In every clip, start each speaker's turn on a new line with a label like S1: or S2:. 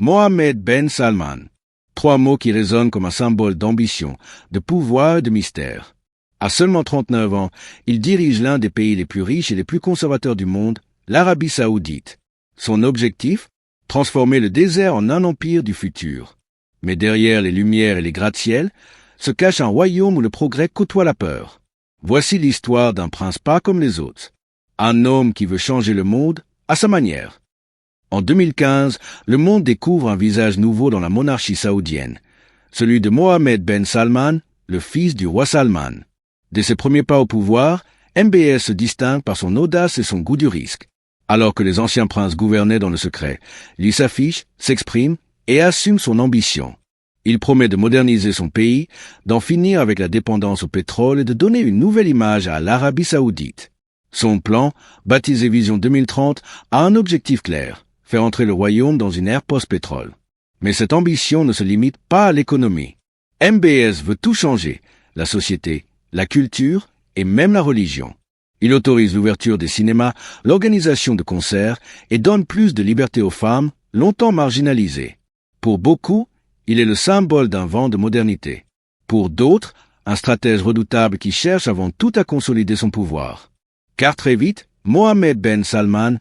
S1: Mohammed Ben Salman. Trois mots qui résonnent comme un symbole d'ambition, de pouvoir et de mystère. À seulement 39 ans, il dirige l'un des pays les plus riches et les plus conservateurs du monde, l'Arabie saoudite. Son objectif? Transformer le désert en un empire du futur. Mais derrière les lumières et les gratte-ciel, se cache un royaume où le progrès côtoie la peur. Voici l'histoire d'un prince pas comme les autres. Un homme qui veut changer le monde à sa manière. En 2015, le monde découvre un visage nouveau dans la monarchie saoudienne, celui de Mohammed Ben Salman, le fils du roi Salman. Dès ses premiers pas au pouvoir, MBS se distingue par son audace et son goût du risque. Alors que les anciens princes gouvernaient dans le secret, lui s'affiche, s'exprime et assume son ambition. Il promet de moderniser son pays, d'en finir avec la dépendance au pétrole et de donner une nouvelle image à l'Arabie saoudite. Son plan, baptisé Vision 2030, a un objectif clair, faire entrer le royaume dans une ère post-pétrole. Mais cette ambition ne se limite pas à l'économie. MBS veut tout changer, la société, la culture et même la religion. Il autorise l'ouverture des cinémas, l'organisation de concerts et donne plus de liberté aux femmes, longtemps marginalisées. Pour beaucoup, il est le symbole d'un vent de modernité. Pour d'autres, un stratège redoutable qui cherche avant tout à consolider son pouvoir. Car très vite, Mohammed Ben Salman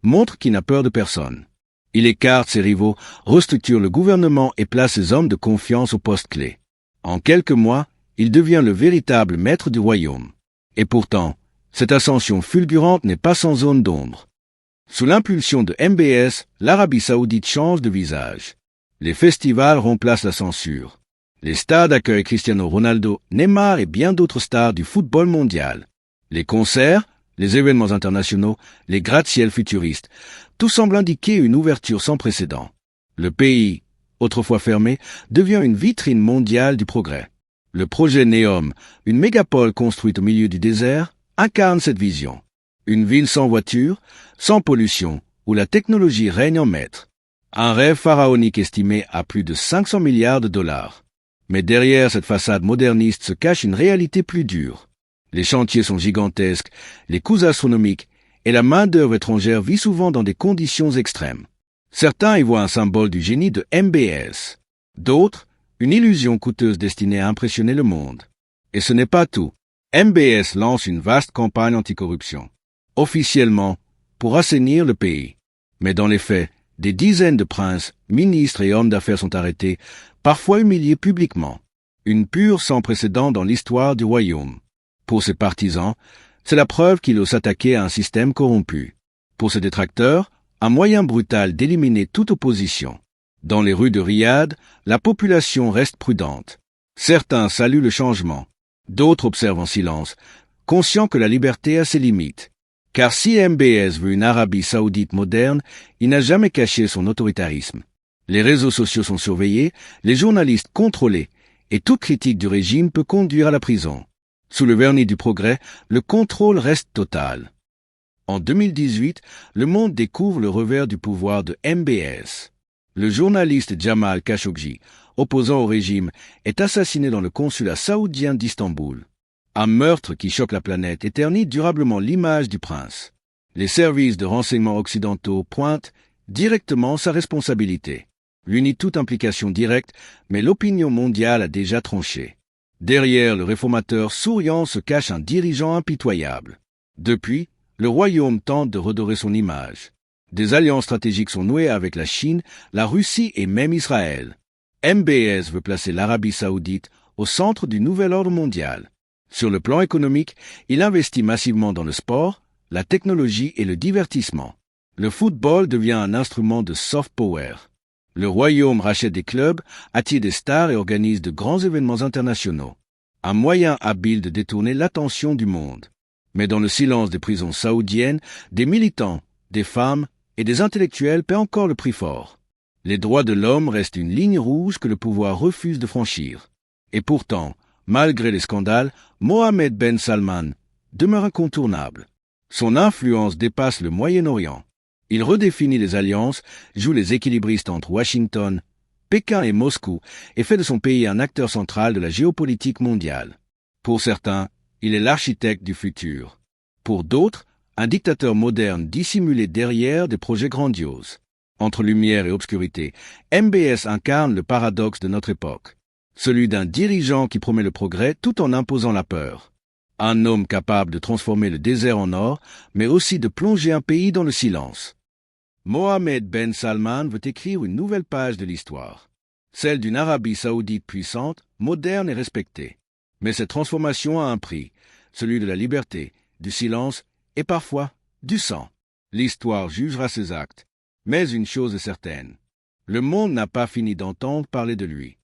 S1: montre qu'il n'a peur de personne. Il écarte ses rivaux, restructure le gouvernement et place ses hommes de confiance aux postes clés. En quelques mois, il devient le véritable maître du royaume. Et pourtant, cette ascension fulgurante n'est pas sans zone d'ombre. Sous l'impulsion de MBS, l'Arabie saoudite change de visage. Les festivals remplacent la censure. Les stades accueillent Cristiano Ronaldo, Neymar et bien d'autres stars du football mondial. Les concerts, les événements internationaux, les gratte-ciel futuristes, tout semble indiquer une ouverture sans précédent. Le pays, autrefois fermé, devient une vitrine mondiale du progrès. Le projet Neom, une mégapole construite au milieu du désert, incarne cette vision. Une ville sans voiture, sans pollution, où la technologie règne en maître. Un rêve pharaonique estimé à plus de 500 milliards de dollars. Mais derrière cette façade moderniste se cache une réalité plus dure. Les chantiers sont gigantesques, les coûts astronomiques, et la main-d'œuvre étrangère vit souvent dans des conditions extrêmes. Certains y voient un symbole du génie de MBS. D'autres, une illusion coûteuse destinée à impressionner le monde. Et ce n'est pas tout. MBS lance une vaste campagne anticorruption. Officiellement, pour assainir le pays. Mais dans les faits, des dizaines de princes, ministres et hommes d'affaires sont arrêtés, parfois humiliés publiquement. Une pure sans précédent dans l'histoire du royaume. Pour ses partisans, c'est la preuve qu'il ose s'attaquer à un système corrompu. Pour ses détracteurs, un moyen brutal d'éliminer toute opposition. Dans les rues de Riyad, la population reste prudente. Certains saluent le changement. D'autres observent en silence, conscients que la liberté a ses limites. Car si MBS veut une Arabie saoudite moderne, il n'a jamais caché son autoritarisme. Les réseaux sociaux sont surveillés, les journalistes contrôlés, et toute critique du régime peut conduire à la prison. Sous le vernis du progrès, le contrôle reste total. En 2018, le monde découvre le revers du pouvoir de MBS. Le journaliste Jamal Khashoggi, opposant au régime, est assassiné dans le consulat saoudien d'Istanbul. Un meurtre qui choque la planète et ternit durablement l'image du prince. Les services de renseignement occidentaux pointent directement sa responsabilité. Lui nie toute implication directe, mais l'opinion mondiale a déjà tranché. Derrière le réformateur souriant se cache un dirigeant impitoyable. Depuis, le royaume tente de redorer son image. Des alliances stratégiques sont nouées avec la Chine, la Russie et même Israël. MBS veut placer l'Arabie saoudite au centre du nouvel ordre mondial. Sur le plan économique, il investit massivement dans le sport, la technologie et le divertissement. Le football devient un instrument de soft power. Le royaume rachète des clubs, attire des stars et organise de grands événements internationaux. Un moyen habile de détourner l'attention du monde. Mais dans le silence des prisons saoudiennes, des militants, des femmes et des intellectuels paient encore le prix fort. Les droits de l'homme restent une ligne rouge que le pouvoir refuse de franchir. Et pourtant, malgré les scandales, Mohammed Ben Salman demeure incontournable. Son influence dépasse le Moyen-Orient. Il redéfinit les alliances, joue les équilibristes entre Washington, Pékin et Moscou et fait de son pays un acteur central de la géopolitique mondiale. Pour certains, il est l'architecte du futur. Pour d'autres, un dictateur moderne dissimulé derrière des projets grandioses. Entre lumière et obscurité, MBS incarne le paradoxe de notre époque, celui d'un dirigeant qui promet le progrès tout en imposant la peur. Un homme capable de transformer le désert en or, mais aussi de plonger un pays dans le silence. Mohammed Ben Salman veut écrire une nouvelle page de l'histoire, celle d'une Arabie saoudite puissante, moderne et respectée. Mais cette transformation a un prix, celui de la liberté, du silence et parfois du sang. L'histoire jugera ses actes, mais une chose est certaine, le monde n'a pas fini d'entendre parler de lui.